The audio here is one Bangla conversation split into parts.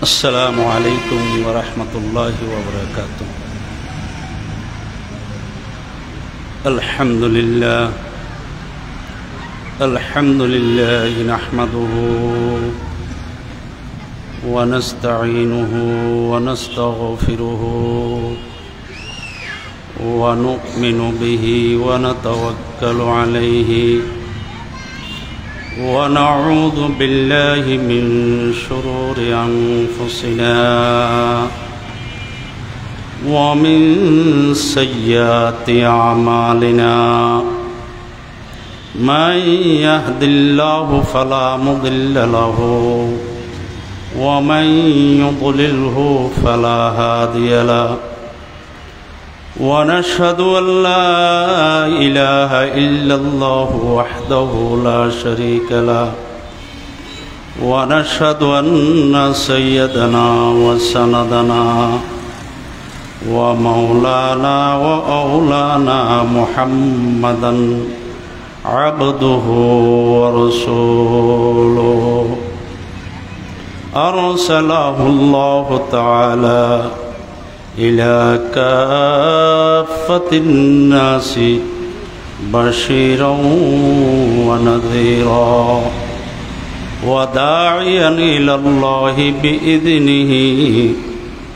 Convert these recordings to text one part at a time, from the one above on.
السلام عليكم ورحمة الله وبركاته. الحمد لله نحمده ونستعينه ونستغفره ونؤمن به ونتوكل عليه ونعوذ بالله من شرور أنفسنا ومن سيئات أعمالنا من يهد الله فلا مضل له ومن يضلله فلا هادي له ونشهد أن لا إله إلا الله وحده لا شريك له ونشهد أن سيدنا وسندنا ومولانا وأولانا محمدا عبده ورسوله أرسله الله تعالى إلى كافة الناس بشيرا ونذيرا وداعيا إلى الله بإذنه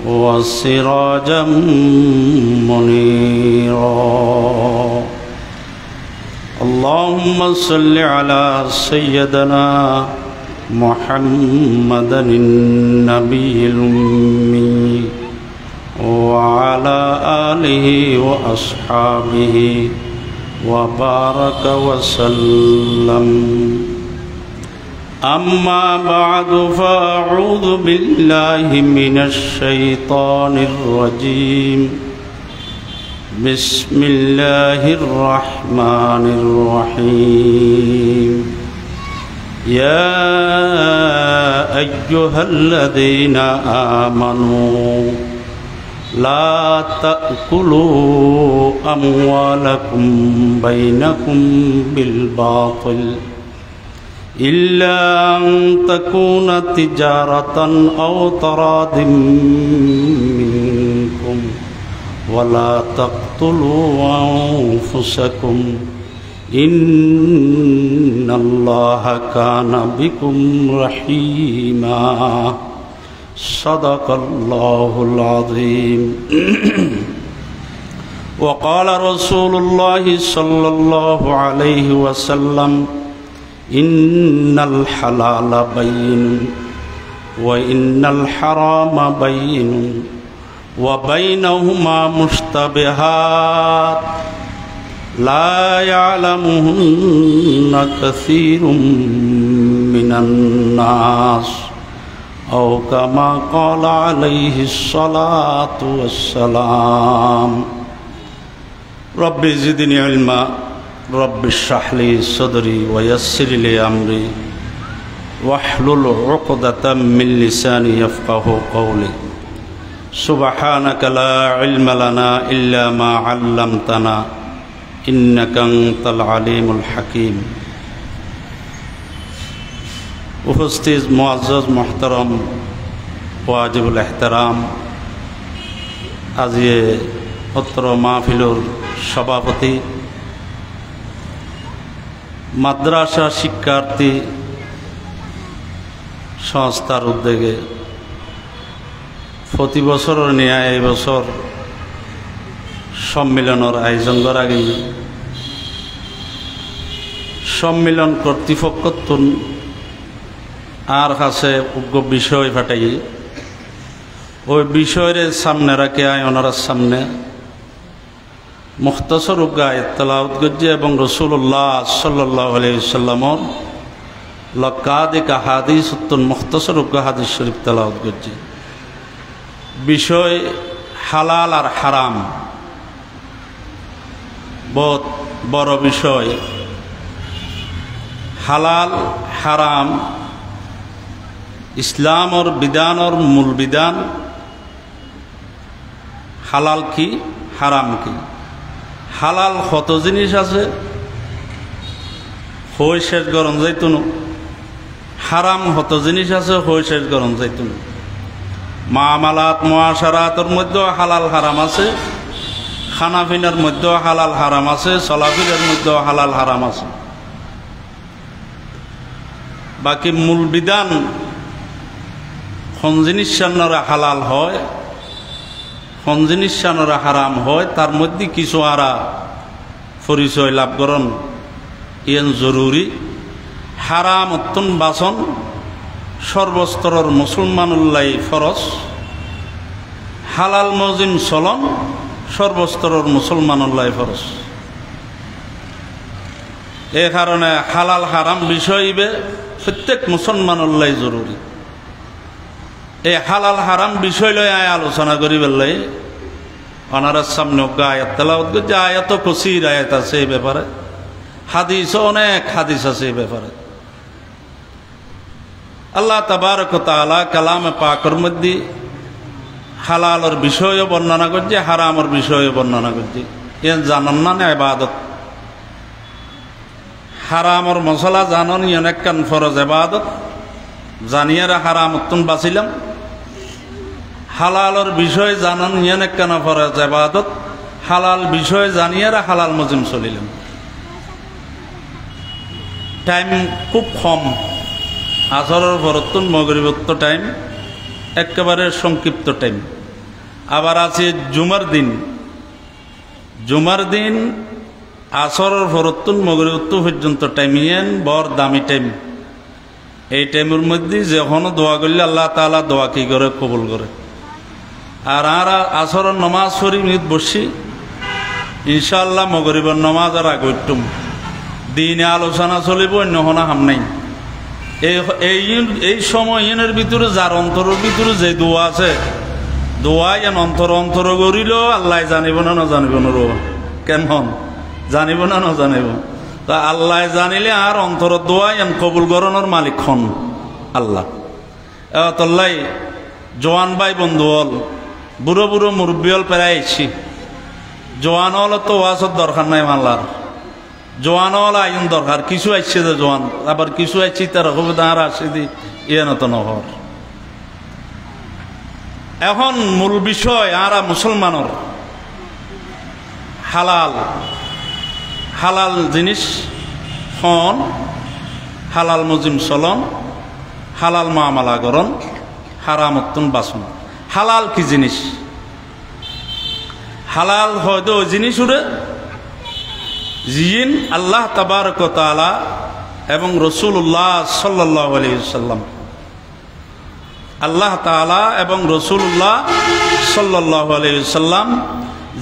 وسراجا منيرا. اللهم صل على سيدنا محمد النبي الأمي وعلى آله وأصحابه وبارك وسلم. أما بعد فأعوذ بالله من الشيطان الرجيم. بسم الله الرحمن الرحيم. يا أيها الذين آمنوا لا تأكلوا أموالكم بينكم بالباطل إلا أن تكون تجارة أو تراض منكم ولا تقتلوا أنفسكم إن الله كان بكم رحيما. صدق الله العظيم. وقال رسول الله صلى الله عليه وسلم إن الحلال بين وإن الحرام بين وبينهما مشتبهات لا يعلمهن كثير من الناس أو كما قال عليه الصلاة والسلام. رب زدني علما رب اشرح لي صدري ويسر لي أمري واحلل عقدة من لساني يفقه قولي. سبحانك لا علم لنا إلا ما علمتنا إنك أنت العليم الحكيم. উপস্থিত মুআজ্জাজ মুহতারাম ওয়াজিবুল ইহতারাম আজিয়ে অত্র মাহফিলুর সভাপতি মাদ্রাসা শিক্ষার্থী সংস্থার উদ্যোগে প্রতি বছরের ন্যায় এই বছর সম্মিলনের আয়োজন করা গেছে। সম্মিলন কর্তৃপক্ষ আর কাছে উগ্র বিষয় ফাটাই ওই বিষয়ের সামনে রাখে আয় ওনার সামনে মুখতসর উগায় তেলাওয়াত করছে এবং রাসূলুল্লাহ সাল্লাল্লাহু আলাইহি ওয়াসাল্লামর লকাদিক হাদিস উত্তর মুখতসর উগা হাদিস শরীফ তেলাওয়াত করছে। বিষয় হালাল আর হারাম, বহুত বড় বিষয়। হালাল হারাম ইসলামর বিধানর মূল বিধান। হালাল কি হারাম কি? হালাল কত জিনিস আছে, হই শেষ গরম যাইতো না। হারাম কত জিনিস আছে, হই শেষ গরম যাইতো না। মামালাত মুআশারাতের মধ্যেও হালাল হারাম আছে, খানাপিনার মধ্যেও হালাল হারাম আছে, চলাফিরের মধ্যেও হালাল হারাম আছে। বাকি মূল বিধান কোন জিনিস সান্নরা হালাল হয়, কোন জিনিস সান্নরা হারাম হয়, তার মধ্যে কিছু আরা পরিচয় লাভ করণ ইয়েন জরুরি। হারাম অত্যন বাসন সর্বস্তরের মুসলমানুল্লাই ফরজ, হালাল মজিম চলন সর্বস্তরের মুসলমানুল্লাই ফরজ। এ কারণে হালাল হারাম বিষয় ইবে প্রত্যেক মুসলমানুল্লাই জরুরি। এই হালাল হারাম বিষয় লয় আলোচনা করি বেলাই ওনার সামনে আয়াত তেলাওয়াত করছে। আয়াত কসির আয়াত আছে এই ব্যাপারে, হাদিস অনেক হাদিস আছে এই ব্যাপারে। আল্লাহ তাবারক ওয়া তাআলা কালামে পাকের মধ্যে হালালের বিষয়ে বর্ণনা করছে, হারামের বিষয়ে বর্ণনা করছে। এ জানান না ইবাদত, হারামের মশলা জানন অনেক কান ফরজ ইবাদত, জানিয়ারা হারাম উত্তন বাঁচিলাম। হালালের বিষয় জানন অনেক কান ফরজ ইবাদত, হালাল বিষয় জানিয়ারা হালাল মজিম চলিলাম। টাইম খুব কম, আসরের পরতুন মগরিবত্ব টাইম একেবারে সংক্ষিপ্ত টাইম। আবার আছে জুমার দিন, জুমার দিন আসরের পরতুন মগরিবত্ব পর্যন্ত টাইম ইয়েন বড় দামি টাইম। এই টাইমের মধ্যে যখন দোয়া করলে আল্লাহ তাআলা দোয়া কি করে কবুল করে। আর আসরের নমাজ পড়ি মিনিট বসি ইনশাআল্লাহ মগরিবের নমাজ আর আগটুম দিনে আলোচনা চলিব, অন্য হনা হাম নাই। এই সময় এর ভিতরে যার অন্তরের ভিতরে যে দোয়া আছে, দোয়া এন অন্তর অন্তর করিল আল্লাহ জানিব না জানিব না রো কেমন জানিব না জানিব। তা আল্লাহ জানিলে আর অন্তর দোয়া এন কবুল গরণের মালিক হন আল্লাহ। তল্লাই জোয়ান ভাই বন্ধু হল, বুড়ো বুড়ো মুরব্বী হল পেরাই আইছি। জোয়ান হল তো ওয়াজের দরকার নাই মাল্লার, জোয়ান হল আইন দরকার। কিছু আইসছে যে জোয়ান, আবার কিছু আইসি তার সুবিধা আর আসে দি ইয়ে নত নহর। এখন মূল বিষয় আর মুসলমানের হালাল হালাল জিনিস হন, হালাল মজিম চলন, হালাল মামালা করন, হারাম উত্তন বাসন। হালাল কি জিনিস? হালাল হয়তো ওই জিনিস উড়ে জিন আল্লাহ তাবারক ওয়া তাআলা এবং রাসূলুল্লাহ সাল্লাল্লাহু আলাইহি ওয়াসাল্লাম, আল্লাহ তাআলা এবং রাসূলুল্লাহ সাল্লাল্লাহু আলাইহি ওয়াসাল্লাম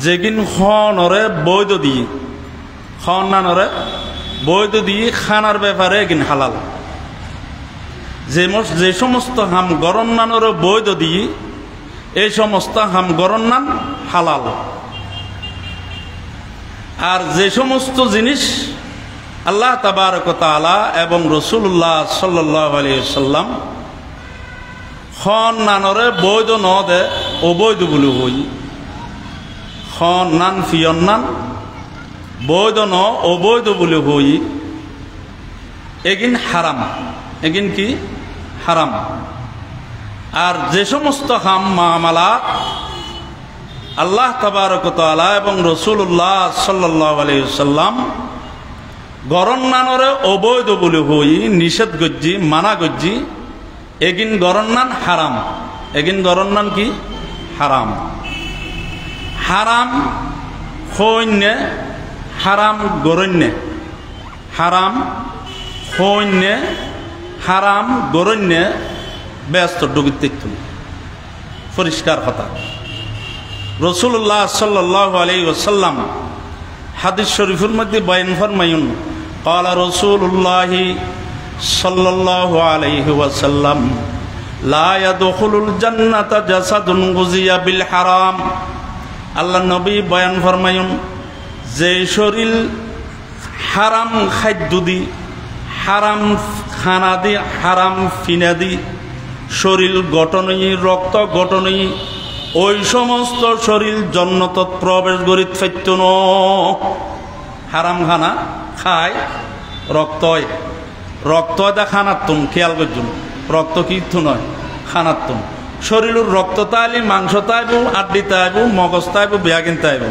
যেগিন খনরে বৈধ দিয়ে, খনানরে বৈধ দিয়ে খানার ব্যাপারে এগিন হালাল। যে সমস্ত হাম গরন্নানর বৈধ দিয়ে এই সমস্ত হাম গরন্নান হালাল। আর যে সমস্ত জিনিস আল্লাহ তাবারক ওয়া তাআলা এবং রাসূলুল্লাহ সাল্লাল্লাহু আলাইহি ওয়াসাল্লাম খনানরে বৈধ ন দে অবৈধ বলে হই, খনান ফিয়ন্নান বৈধ ন অবৈধ বলে হই, এগিন হারাম, এগিন কি হারাম। আর যে সমস্ত হাম মামালাত আল্লাহ তাবারক ওয়া তাআলা এবং রাসূলুল্লাহ সাল্লাল্লাহু আলাইহি ওয়াসাল্লাম গরন্নানরে অবৈধ বলে হই, নিষেধ গজ্জি মানা গজ্জি, এগিন গরন্নান হারাম, এগিন গরন্নান কি হারাম। হারাম হইনে হারাম গরণ্যে, হারাম হইনে হারাম গরণ্যে ব্যস্ত ডুগিতে পরিষ্কার কথা। রাসূলুল্লাহ সাল্লাল্লাহু আলাইহি ওয়াসাল্লাম হাদিস শরীফের মধ্যে বয়ান ফরমায়ুন, ক্বালা রাসূলুল্লাহ সাল্লাল্লাহু আলাইহি ওয়াসাল্লাম লা ইয়াদখুলুল জান্নাতা জাসাদুন গুযিয়া বিল হারাম। আল্লাহ নবী বয়ান ফরমায়ুন, যে শরীর হারাম খাদ্য দি, হারাম খানা দি, হারাম ফিনা দি শরীর গঠনই রক্ত গঠনই, ওই সমস্ত শরীর জন্নতত প্রবেশ করিত পাইত ন। হারাম খানা খায় রক্ত, রক্ত দা খানাত্তম, খেয়াল করছুন রক্ত কিন্তু নয় খানাত্তম। শরীরের রক্ত তাইলি মাংস তাইব আড্ডি তাইব মগজ তাইব বেয়াগিন তাইব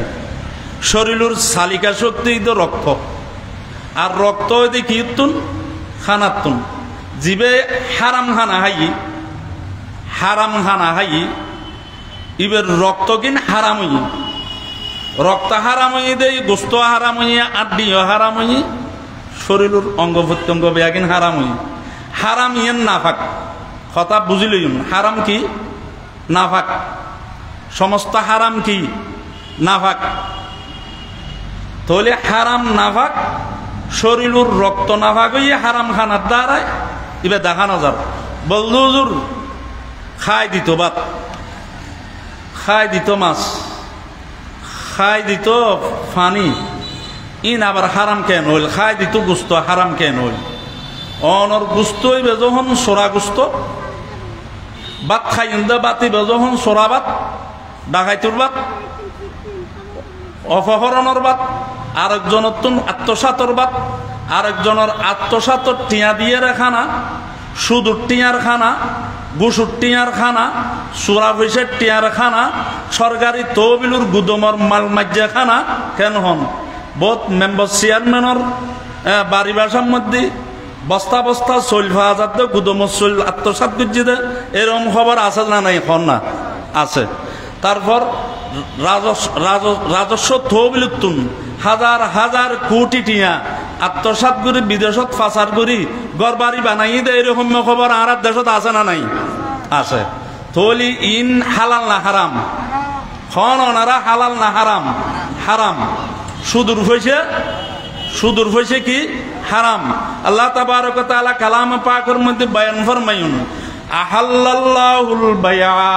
শরীরের চালিকা শক্তি তো রক্ত আর রক্ত হইতে কি তুন খানাতুন জিবে হারাম খানা হাই ইবের রক্ত কিন হারাম হই রক্ত হারাম হই দে গোস্ত হারাম হই আড্ডিও হারাম হই শরীরের অঙ্গ প্রত্যঙ্গ বেয়াগিন হারাম হই হারাম ইয়েন নাফাক কথা বুঝিলই হারাম কি নাফাক সমস্ত হারাম কি নাফাক তাহলে হারাম নাফাক শরীরের রক্ত নাফাক হইয়ে হারাম খানার দ্বারায় এবার দেখানো যার বলদু হুজুর খাই দিত ভাত খাই দিত মাছ খাই দিত ফানি ইন আবার হারাম কেন হইল খাই দিত গুস্ত হারাম কেন হইল অনর গুস্ত হইবে যখন সোরা গুস্ত ভাত খাই বাতিবে যখন সোরা ভাত ডাকাইতুর ভাত অপহরণের ভাত আরেকজনের তুন আত্মসাতর ভাত আরেকজনের আত্মসাতর টিয়া দিয়ে খানা সুদূর টিয়ার খানা গুসুর টিয়ার খানা সুরা পয়সার টিয়ার খানা সরকারি তহবিলুর গুদমর মাল মাজ্জা খানা কেন হন বহুত মেম্বার চেয়ারম্যানের বাড়ি বাসার মধ্যে বস্তা বস্তা চল হাজার দে গুদমর চল আত্মসাত গুজি দে এরকম খবর আছে না নাই এখন না আছে তারপর রাজস্ব তহবিলুর তুন হাজার হাজার কোটি টিয়া আত্মসাত করি বিদেশত ফাঁসার করি ঘর বাড়ি বানাই দে এরকম খবর আর দেশত আছে না নাই আছে থলি ইন হালাল না হারাম খন ওনারা হালাল না হারাম হারাম সুদূর হয়েছে কি হারাম আল্লাহ তাবারক ওয়া তাআলা কালাম পাকের মধ্যে বয়ান ফরমায়ুন আহাল্লাল্লাহুল বায়আ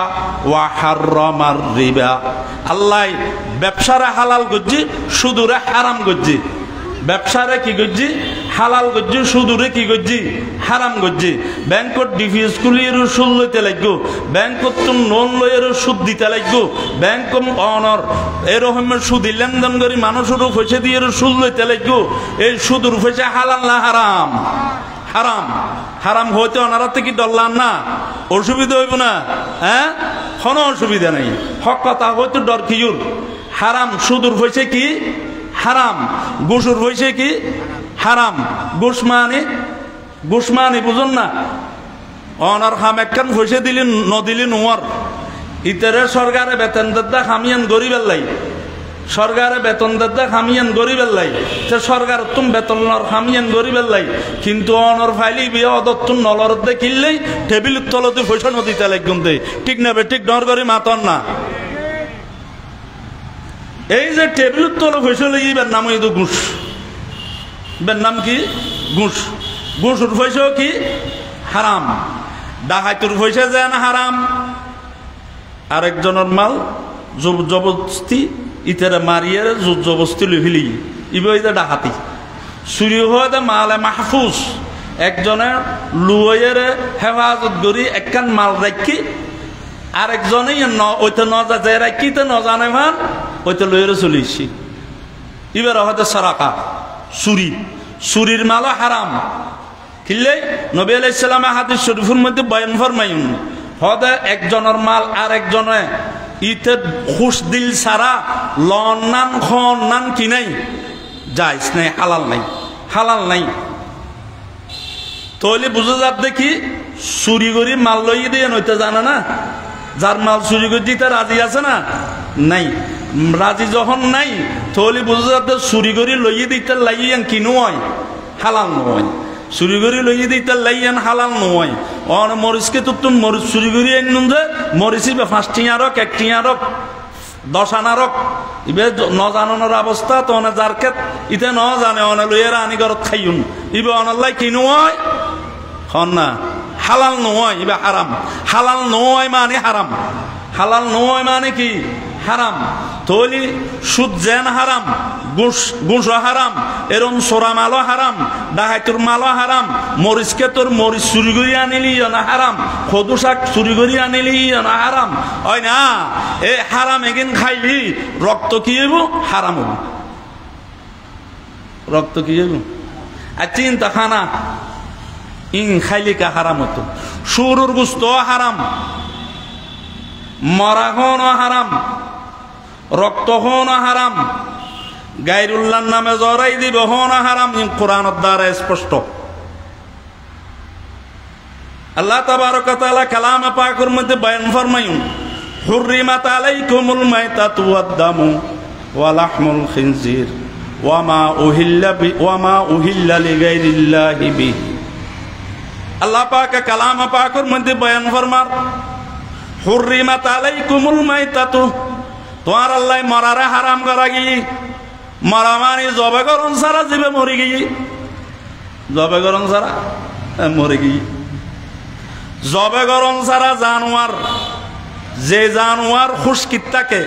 ওয়া হাররামার রিবা আল্লাহ ব্যবসারে হালাল করজি সুদূরে হারাম করজি ব্যবসারে কি করজি হালাল করজি সুদূরে কি করজি হারাম করজি ব্যাংকত ডিফিউজ কুলির সুদ লইতে লাগবো ব্যাংকত লোন লইয়ের সুদ দিতে লাগবো ব্যাংক অনর এরকম সুদি লেনদেন করি মানুষেরও পয়সা দিয়ে সুদ লইতে লাগবো এই সুদূর পয়সা হালাল না হারাম হারাম হারাম হইতে ওনারা কি ডরলাম না অসুবিধা হইব না হ্যাঁ কোনো অসুবিধা নেই হক কথা হয়তো ডর কিউর হারাম সুদূর হয়েছে কি হারাম ঘুষুর হয়েছে কি হারাম ঘুষ মানে বুঝুন না অনার হাম একখান হয়েছে দিলি নদিলি নোয়ার ইতারে সরকারে বেতন দেদা খামিয়ান গরিবের লাই সরকারে বেতন দেদা খামিয়ান গরিবের লাই সে সরকার তুম বেতন খামিয়ান গরিবের লাই কিন্তু অনর ফাইলি বিয়ে অদত্তুন নলর দেখিলেই টেবিলের তলতে পয়সা নদীতে লাগুন দে ঠিক না বে ঠিক ডর করি মাতন না এই যে টেবিলের তলে পয়সা লইবার নাম এই তো ঘুষ বের নাম কি ঘুষ ঘুষুর পয়সাও কি হারাম ডাকাইতুর পয়সা যায় না হারাম আরেকজনের মাল জবরদস্তি ইতারে মারিয়ে জবরদস্তি লইলি ইবে ডাকাতি চুরি হয়ে মালে মাহফুজ একজনে লুয়ের হেফাজত করি একখান মাল রাখি আরেকজনে ওইতে নজা রাখিতে নজানে ভান ওইতে লইয়ের চলিছি এবার হয়তো সারাকা চুরির মালও হারাম কিনলে নবী আলাইহিস সালাম হাদিস শরীফের মধ্যে বয়ান ফরমাইন হদে একজনের মাল আর একজনে ইতে খুশ দিল সারা লন্নান খন্নান কি নাই জায়েজ নাই হালাল নাই তাহলে বুঝা যাক দেখি চুরি করি মাল লই দিয়ে নইতে জানে না যার মাল চুরি করে দিতে রাজি আছে না নাই রাজি যখন নাই তাহলে বুঝা যাক চুরি করি লইয়ে দিতে লাইয়ান কিনু হয় হালাল নয় চুরি করি লইয়ে দিতে লাইয়ান হালাল নয় অন মরিচকে তো তুমি মরিচ চুরি করি আনুন যে মরিচি বা 5 টিয়ারক 1 টিয়ারক 10 আনারক ইবে নজানোর অবস্থা তো অনে যার ক্ষেত ইতে ন জানে অনে লইয়েরা আনি ঘরত খাইউন ইবে অনলাই কিনু হয় হন না হালাল নয় ইবে হারাম হালাল নয় মানে হারাম হালাল নয় মানে কি হারাম তলি সুদ জেন হারাম ঘুষ হারাম এরম সোরা মালও হারাম ডাহাইতুর মালও হারাম মরিচকে তোর মরিচ চুরি করি আনিলি না হারাম খদু শাক চুরি করি আনিলি না হারাম হয় না এ হারাম এগিন খাইলি রক্ত কি হইব হারাম হইব রক্ত কি হইব আর চিন্তা খানা ইন খাইলি কা হারাম হতো সুরুর গুস্ত হারাম মরা হন হারাম, রক্ত হন হারাম, গায়রুল্লাহর নামে জড়াই দিব হন হারাম। কোরআনের দ্বারা স্পষ্ট। আল্লাহ তাবারক ওয়া তাআলা কালামে পাকের মধ্যে বয়ান ফরমায়ুন, হুররিমাত আলাইকুমুল মাইতাতু ওয়াদ-দামু ওয়া লাহমুল খিনজির ওয়া মা উহিল্লা লিগাইরিল্লাহি বিহি। আল্লাহ পাক কালামে পাকের মধ্যে বয়ান ফরমার, হুররিমাত আলাইকুমুল মাইতাতু, তোমার আল্লাহ মরারে হারাম করা গিয়ে, মরা মানে জবে করন সারা জীবে মরে গিয়ে, জবে করন সারা মরে গিয়ে। জবে করন সারা জানোয়ার, যে জানোয়ার খুশকিত থাকে,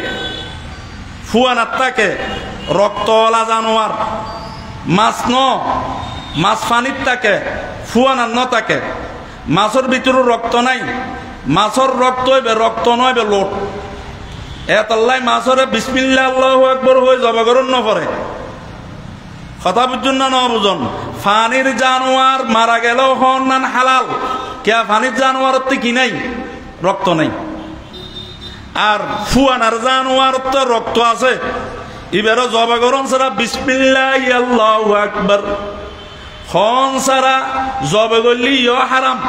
ফুয়ানাত থাকে, রক্তওয়ালা জানোয়ার, মাছ মাছ পানিত থাকে, ফুয়ানাত ন থাকে, মাছের ভিতরে রক্ত নাই, মাছের রক্ত হইবে, রক্ত নয় লোট। এতল্লাই মাছরে বিসমিল্লাহ আল্লাহু আকবার হয়ে জবে করন ন পরে। কথা বুঝুন না বুঝুন? ফানির জানোয়ার মারা গেলেও হন নান হালাল। কে ফানির জানোয়ার কি নাই? রক্ত নাই। আর ফুয়ানার জানোয়ার তো রক্ত আছে। এবারও জবে করন সারা বিসমিল্লাহ আল্লাহু আকবার হন সারা জবে করলি হারাম।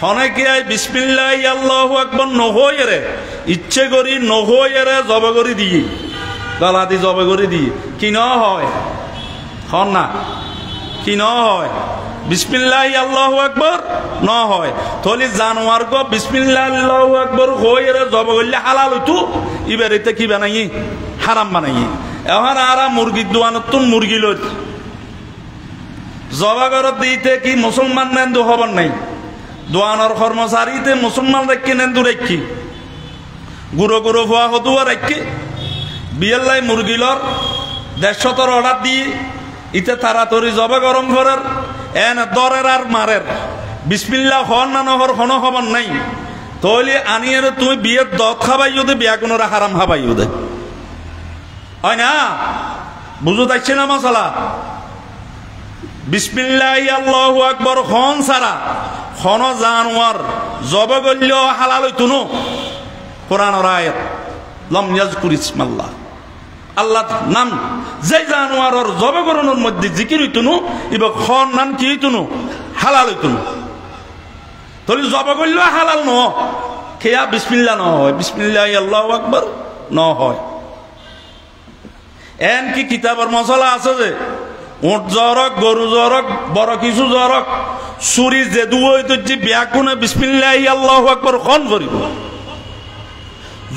হনে কি আই বিসমিল্লাহ আল্লাহু আকবার নহয়ে রে, ইচ্ছে করি নহয়ে রে জবে করি দিয়ে, গলা দি জবে করি দিয়ে কি ন হয়? হন না কি ন হয়? বিসমিল্লাহ আল্লাহু আকবার ন হয়। তাহলে জানোয়ার গো বিসমিল্লাহ আল্লাহু আকবার হয়ে রে জবে করলে হালাল হইতো, এবার এতে কি বানাই? হারাম বানাই। এখন আর মুরগির দোয়ানত মুরগি লই জবা করত দিতে কি মুসলমান নেন্দু হবার নাই। দোয়ানোর কর্মচারীতে মুসলমান রাখি নেন্দু রাখি, গুঁড়ো গুঁড়ো ভুয়া হতুয়া রাখি বিয়েল্লাই মুরগিলর 150 অর্ডার দিয়ে ইতে তাড়াতাড়ি জবে গরম করার এন দরের আর মারের বিসমিল্লাহ হন না নহর হন হবার নাই। তাহলে আনিয়ে তুমি বিয়ের দত খাবাইও দে, বিয়া কোনোরা হারাম খাবাইও দে, হয় না? বুঝো যাচ্ছে না মশলা? বিসমিল্লাহ আল্লাহু আকবার হন সারা হন জানোয়ার জবে করলেও হালাল হইতো ন। কোরআনের আয়াত লাম ইয়াজকুর ইসমাল্লাহ, আল্লাহ নাম যে জানোয়ারের জবে করানোর মধ্যে জিকির হইতো ন, এবার হন নাম কি হইতো ন? হালাল হইতো ন। তাহলে জবে করলেও হালাল ন, খেয়া বিসমিল্লাহ ন হয়, বিসমিল্লাহ আল্লাহু আকবার ন হয়। এন কি কিতাবের মশলা আছে যে উঠ জরক, গরু জরক, বড় কিছু জরক, চুরি যে দুইতো যে ব্যাকুনে বিসমিল্লাহ আল্লাহু আকবার খন করিব।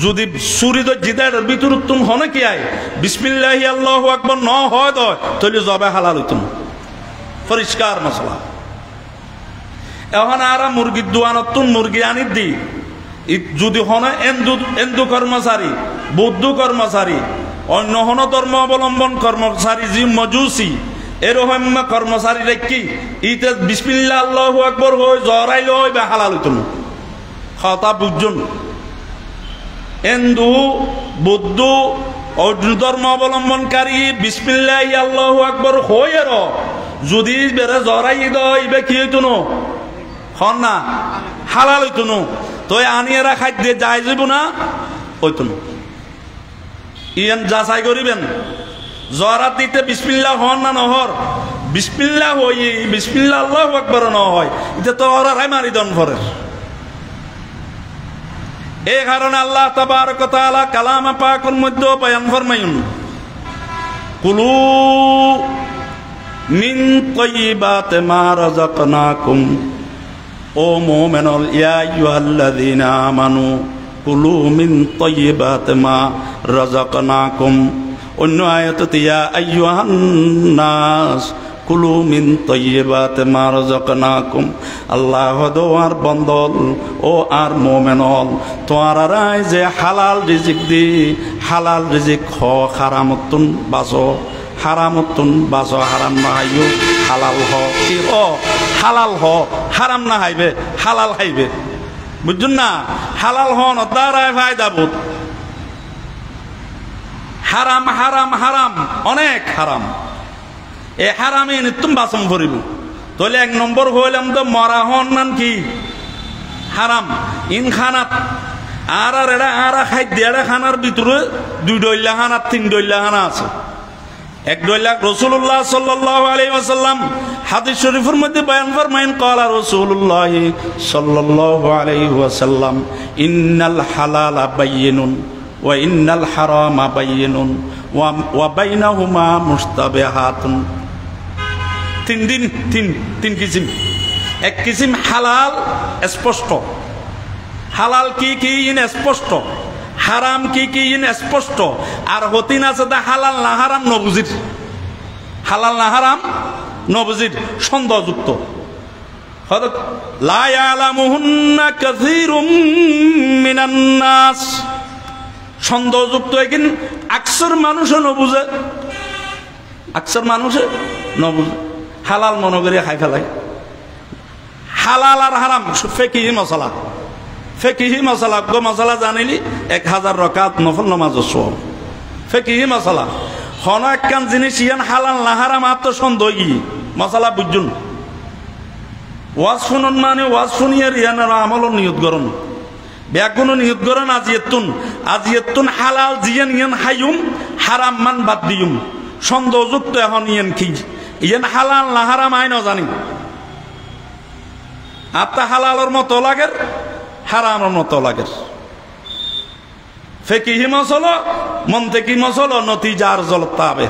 যদি চুরি তো জিদার ভিতর তুম হনে কি আয় বিসমিল্লাহ আল্লাহু আকবার ন হয় তাহলে জবে হালাল হইতো না। পরিষ্কার মশলা। এখন আর মুরগির দোয়ানত মুরগি আনি দি যদি হনে এন্দু কর্মচারী, বৌদ্ধ কর্মচারী, অন্য হন ধর্ম অবলম্বন কর্মচারী, জি মজুসি এরকম কর্মচারী রেখি ইতে বিসমিল্লাহ আল্লাহু আকবার হই জরাইল হইবে হালাল হইতো না। কথা বুঝুন? হিন্দু, বৌদ্ধ, অন্য ধর্ম অবলম্বনকারী বিসমিল্লাহ আল্লাহু আকবার হইয়ের যদি বেড়ে জরাই ইবে কি হইতো না? হন না হালাল হইতো না। তো আনিয়েরা খাদ্যে যাই যাব না হইতো না। ইয়ান যাচাই করিবেন জরাত দিতে বিসমিল্লাহ হন না নহর, বিসমিল্লাহ হই বিসমিল্লাহ আল্লাহু আকবার ন হয়, এটা তো ওরা রাই মারি দন করে। এই কারণে আল্লাহ তাবারক ওয়া তাআলা কালামে পাকের মধ্যে বয়ান ফরমায়ুন, কুলু মিন তাইয়্যিবাতি মা রাযাকনাকুম। ও মুমিনুল ইয়া আইয়ুহাল্লাযীনা আমানু কুলু মিন তাইয়্যিবাতি মা রাযাকনাকুম। অন্য আয়াতে ইয়া আইয়ুহান নাস কুলু মিন তাইয়্যিবাতি মা রাযাকনাকুম। আল্লাহ দোয়ার বন্দল ও আর মুমিনল তোয়ারাই যে হালাল রিজিক দি হালাল রিজিক খ হারামতুন বাজো, হারামতুন বাজো, হারাম না হাইও হালাল হ, কি হ হালাল হ, হারাম না হাইবে হালাল হাইবে। বুঝুন না? হালাল হন দ্বারাই ফায়দা বোধ। হারাম হারাম হারাম অনেক হারাম, এ হারামে নিতুম বাসম ভরিব। তাহলে 1 নম্বর হইলাম তো মরা হন নান কি হারাম। ইনখানাত আর এটা আর খাদ্য এটা খানার ভিতরে 2 ডইলা খানা 3 ডইলা খানা আছে। 1 ডইলা রাসূলুল্লাহ সাল্লাল্লাহু আলাইহি ওয়াসাল্লাম হাদিস শরীফের মধ্যে বয়ান ফরমায়েন ক্বালা রাসূলুল্লাহ সাল্লাল্লাহু আলাইহি ওয়াসাল্লাম ইন্নাল হালালা বায়্যিনুন ওয়া ইন্নাল হারামা বায়্যিনুন ওয়া বাইনাহুমা মুশতাবিহাতুন। তিন কিসিম। এক কিসিম হালাল স্পষ্ট, হালাল কি কি ইন স্পষ্ট, হারাম কি কি ইন স্পষ্ট। আর হতিন আছে দা হালাল না হারাম নবুজির, হালাল না হারাম নবুজির সন্দেহযুক্ত। লা ইয়ালামুহুন্না কাসীরুম মিনান নাস, সন্দেহযুক্ত একিন আকসর মানুষও নবুঝে, আকসর মানুষে নবুঝে, হালাল মনে করে খাই ফেলায়। হালাল আর হারাম ফিকহি মশলা, ফিকহি মশলা গো মশলা জানিলি 1000 রাকাত নফল নামাজ সওয়াব। ফিকহি মশলা হন একখান জিনিস ইয়ান হালাল না হারাম আর তো সন্দেহ মশলা বুঝুন। ওয়াজ শুনুন মানে ওয়াজ শুনিয়ার ইয়ান আমল নিয়ত করুন, ব্যাগুন নিয়ত করুন আজিয়াতুন হালাল জিয়ান ইয়ান হাইয়ুম হারাম মান বাদ দিয়ুম। সন্দেহযুক্ত এখন ইয়ান কি ইয়ান হালাল না হারাম আইন জানি। আত্মা হালালের মতো লাগের হারামের মতো লাগের। ফিকহি মসলা মন্তিকি মসলা নতিজার জলতাবে,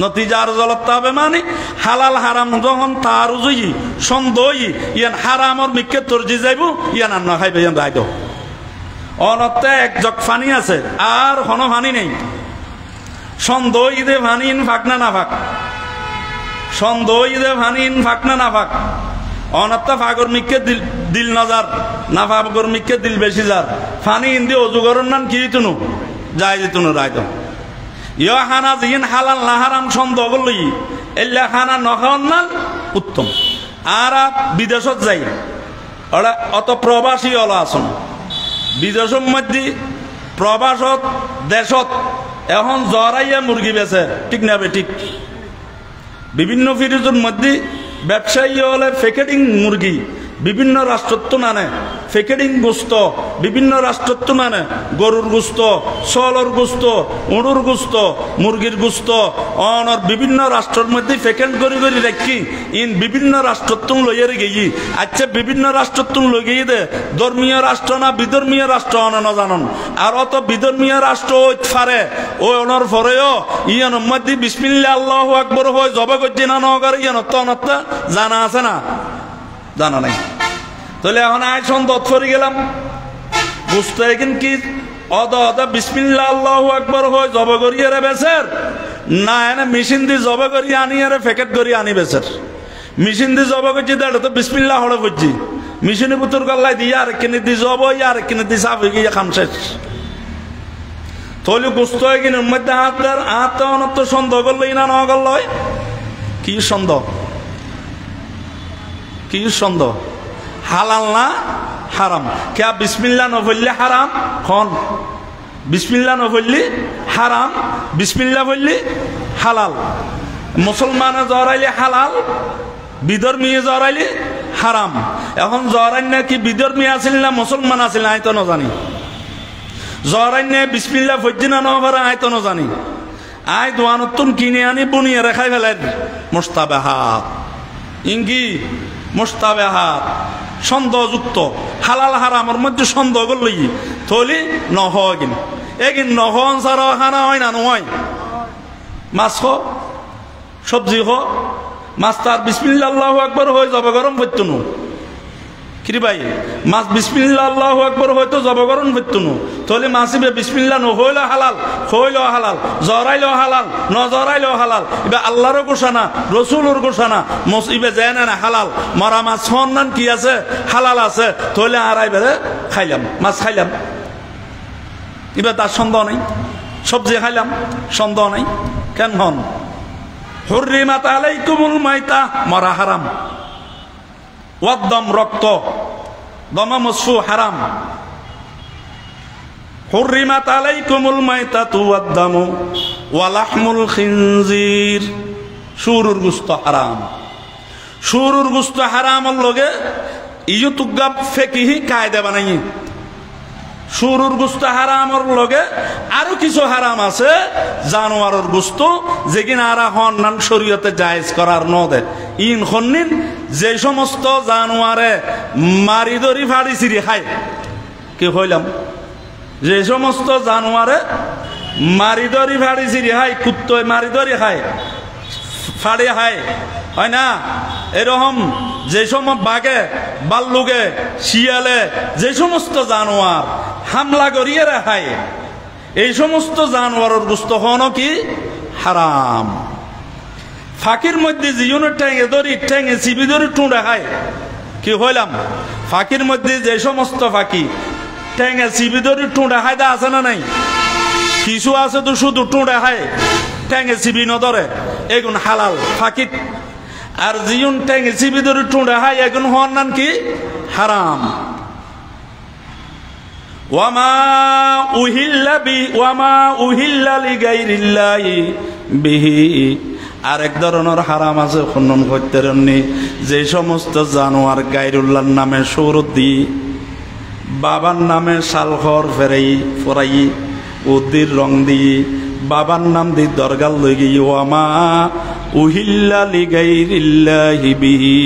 নতিজার জলতাবে মানে হালাল হারাম যখন তার জয়ী সন্দেহী ইয়ান হারামর মিকে তরজি যাইব ইয়ান আর না খাইবে ইয়ান রাইদ। অনতে এক জগ ফানি আছে আর হন ফানি নেই। সন্দেহী দে ফানিন ফাঁক না ফাঁক, সন্দেহী দে ফানিন ফাঁক না ফাঁক। অনাত্তা ফাগর মিকে দিল নজার না ফাগর মিকে দিল বেশি যার ফানি ইন্দি অজুগরণ নান কি তুনু যাই দিতুনু রাইদ। ইয়া খানা জিন হালাল না হারাম সন্দেহ করলই এল্লা খানা নখাওয়ান নাল উত্তম। আর বিদেশত যাই ওরা অত প্রবাসী ওলা আসুন বিদেশের মধ্যে প্রবাসত দেশত এখন জরাইয়া মুরগি বেছে ঠিক না বে ঠিক। বিভিন্ন ফিরিজের মধ্যে ব্যবসায়ী হলে প্যাকেটিং মুরগি বিভিন্ন রাষ্ট্রত্ব নানে, প্যাকেটিং গোস্ত বিভিন্ন রাষ্ট্রত্ব নানে, গরুর গোস্ত, সলর গোস্ত, উড়ুর গোস্ত, মুরগির গোস্ত অনর বিভিন্ন রাষ্ট্রের মধ্যে প্যাকেট করে করে রাখি ইন বিভিন্ন রাষ্ট্রত্ব লইয়ারে গেই। আচ্ছা বিভিন্ন রাষ্ট্রত্ব লই গিয়ে দে ধর্মীয় রাষ্ট্র না বিধর্মীয় রাষ্ট্র অন জানন। আর অত বিধর্মীয় রাষ্ট্র ফারে ও অনর ফরেও ইয়ানোর মধ্যে বিসমিল্লাহ আল্লাহু আকবার হয় জবে করছে না নগর ইয়ানত অনত্তা জানা আছে না জানা নাই। তাহলে এখন আয় সন্দেহ করে গেলাম বুঝতে এখন কি অদা বিসমিল্লাহ আল্লাহু আকবার হয় জবে করিয়ে রে বেসের না এনে মেশিন দিয়ে জবে করি আনি আরে প্যাকেট করি আনি বেসের। মেশিন দিয়ে জবে করছি দেড় তো বিসমিল্লাহ হলে বুঝছি মেশিনে পুতুর গল্লাই দিয়ে আর কিনে দিয়ে জব হই আর কিনে দিয়ে সাফ হয়ে গিয়ে খাম শেষ। তাহলে গুস্ত হয়ে কিনে মধ্যে হাত অনত সন্দেহ করলেই না নগল হয় কি সন্দেহ, কি সন্দেহ হালাল না হারাম। কে বিসমিল্লাহ নবললে হারাম খন, বিসমিল্লাহ নবললে হারাম, বিসমিল্লাহ বললে হালাল। মুসলমানে জরাইলে হালাল, বিধর্মী জরাইলে হারাম। এখন জরাইন কি বিধর্মী আছিল না মুসলমান আছিল আই তো নজানি। জরাইন বিসমিল্লাহ ফজ্জি না নভরে আই তো নজানি। আই দোয়ানতুন কিনে আনি বুনিয়ে রেখাই ফেলাই মুস্তাবাহাত ইঙ্গি মুস্তাবাহাত সন্দেহযুক্ত হালাল হারামের মধ্যে সন্দেহ করলি থলি নহগিন এগিন নহন সারা খানা হয় না নয়। মাছ হো সবজি হো মাছ তার বিসমিল্লাহ আল্লাহু আকবার হয়ে যাবে গরম হইতো নু কিরি ভাই মাছ বিসমিল্লাহ আল্লাহু আকবার হয়তো জব গরম হইতো নু থলে মাছিবে বিসমিল্লাহ নহইল হালাল হইল হালাল জরাইল হালাল ন জরাইল হালাল। এবার আল্লাহর ঘোষণা রসুলের ঘোষণা ইবে যায় না হালাল মরা মাছ সন্ধান কি আছে হালাল আছে থলে আড়াই বেড়ে খাইলাম মাছ খাইলাম এবার তার সন্দেহ নেই। সবজি খাইলাম সন্দেহ নেই কেন হন হুররিমাত আলাইকুমুল মাইতা মরা হারাম ওয়াদ্দাম রক্ত দমা মসফু হারাম। হুররিমাত আলাইকুমুল মাইতাতু ওয়াদ্দামু ওয়া লাহমুল খিনজির শুরুর গোশত হারাম। শুরুর গোশত হারামর লগে ইয়ো তুগা ফিকহি কায়দা বানাই শুরুর গোস্ত হারামর লগে আরো কিছু হারাম আছে জানোয়ারের গোস্ত যেখানে আর হন্নান শরীয়তে জায়েজ করার নদে ইন খন্নিন যে সমস্ত জানোয়ারে মারি ধরি ফাড়ি চিরি খায় কি হইলাম যে সমস্ত জানোয়ারে মারি ধরি ফাড়ি চিরি খায় কুত্তয় মারি ধরি খায় ফাড়ি খায় হয় না এরকম যে সময় বাঘে বাল্লুকে শিয়ালে যে সমস্ত জানোয়ার হামলা করিয়ে রাখায় এই সমস্ত জানোয়ারের গোস্ত হন কি হারাম ফাঁকির মধ্যে জীবনের ঠ্যাঙে ধরি ঠ্যাঙে চিবি ধরি টুঁড়ে খায় কি হইলাম ফাঁকির মধ্যে যে সমস্ত ফাঁকি ঠ্যাঙে চিবি ধরি টুঁড়ে খায় আছে না নাই কিছু আছে তো শুধু টুঁড়ে খায় ঠ্যাঙে চিবি নধরে এগুন হালাল ফাঁকি আর জিউন ঠ্যাঙে চিবি ধরি টুঁড়ে খায় এগুন হন নান কি হারাম ওয়ামা উহিল্লা লিগাইরিল্লাহি বিহি আরেক ধরনের হারাম আছে খনন করতে রননি যে সমস্ত জানোয়ার গায়রুল্লাহর নামে সুরত দি বাবার নামে শালখর ফেরাই ফরাই উদ্দির রং দি বাবার নাম দি দরগাল লই গিয়ে ওয়ামা উহিল্লা লিগাইরিল্লাহি বিহি